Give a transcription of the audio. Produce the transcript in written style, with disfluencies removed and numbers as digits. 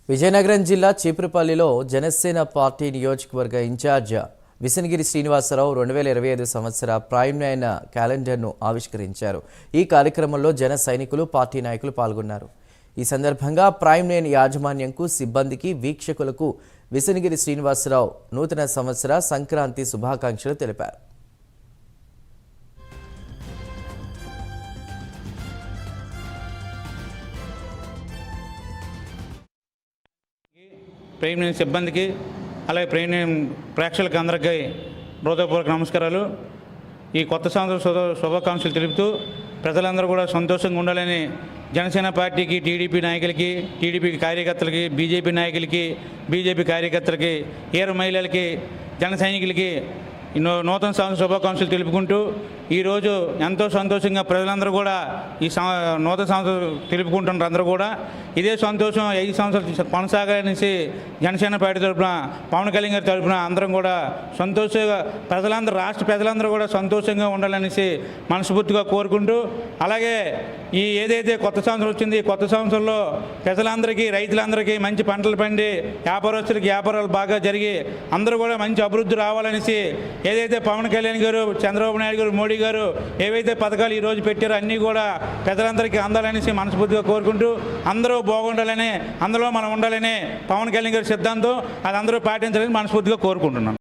విజయనగరం జిల్లా చీపురుపల్లిలో జనసేన పార్టీ నియోజకవర్గ ఇన్ఛార్జ్ విసనగిరి శ్రీనివాసరావు 2025 సంవత్సర ప్రైమ్ లైన్ క్యాలెండర్ను ఆవిష్కరించారు. ఈ కార్యక్రమంలో జన సైనికులు, పార్టీ నాయకులు పాల్గొన్నారు. ఈ సందర్భంగా ప్రైమ్ లైన్ యాజమాన్యంకు, సిబ్బందికి, వీక్షకులకు విసనగిరి శ్రీనివాసరావు నూతన సంవత్సర సంక్రాంతి శుభాకాంక్షలు తెలిపారు. ప్రైమ్ లైన్ సిబ్బందికి, అలాగే ప్రైమ్ లైన్ ప్రేక్షకులకి అందరికీ హృదయపూర్వక నమస్కారాలు. ఈ కొత్త సంవత్సర శుభాకాంక్షలు తెలుపుతూ ప్రజలందరూ కూడా సంతోషంగా ఉండాలని జనసేన పార్టీకి, టీడీపీ నాయకులకి, టీడీపీ కార్యకర్తలకి, బీజేపీ నాయకులకి, బీజేపీ కార్యకర్తలకి, ఈర మహిళలకి, జన సైనికులకి నూతన సంవత్సర శుభాకాంక్షలు తెలుపుకుంటూ ఈరోజు ఎంతో సంతోషంగా ప్రజలందరూ కూడా ఈ నూతన సంవత్సరం తెలుపుకుంటున్నారు. అందరూ కూడా ఇదే సంతోషం 5 సంవత్సరాలు కొనసాగాలనేసి జనసేన పార్టీ తరఫున, పవన్ కళ్యాణ్ గారి తరఫున అందరం కూడా సంతోషంగా ప్రజలందరూ, రాష్ట్ర ప్రజలందరూ కూడా సంతోషంగా ఉండాలనేసి మనస్ఫూర్తిగా కోరుకుంటూ, అలాగే ఈ ఏదైతే కొత్త సంవత్సరం వచ్చింది, కొత్త సంవత్సరంలో ప్రజలందరికీ, రైతులందరికీ మంచి పంటలు పండి, వ్యాపారస్తులకి వ్యాపారాలు బాగా జరిగి అందరూ కూడా మంచి అభివృద్ధి రావాలనేసి ఏదైతే పవన్ కళ్యాణ్ గారు, చంద్రబాబు నాయుడు గారు, మోడీ గారు ఏవైతే పథకాలు ఈరోజు పెట్టారో అన్నీ కూడా ప్రజలందరికీ అందాలనేసి మనస్ఫూర్తిగా కోరుకుంటూ, అందరూ బాగుండాలని, అందులో మనం ఉండాలని పవన్ కళ్యాణ్ గారి సిద్ధాంతం, అది అందరూ పాటించాలని మనస్ఫూర్తిగా కోరుకుంటున్నాను.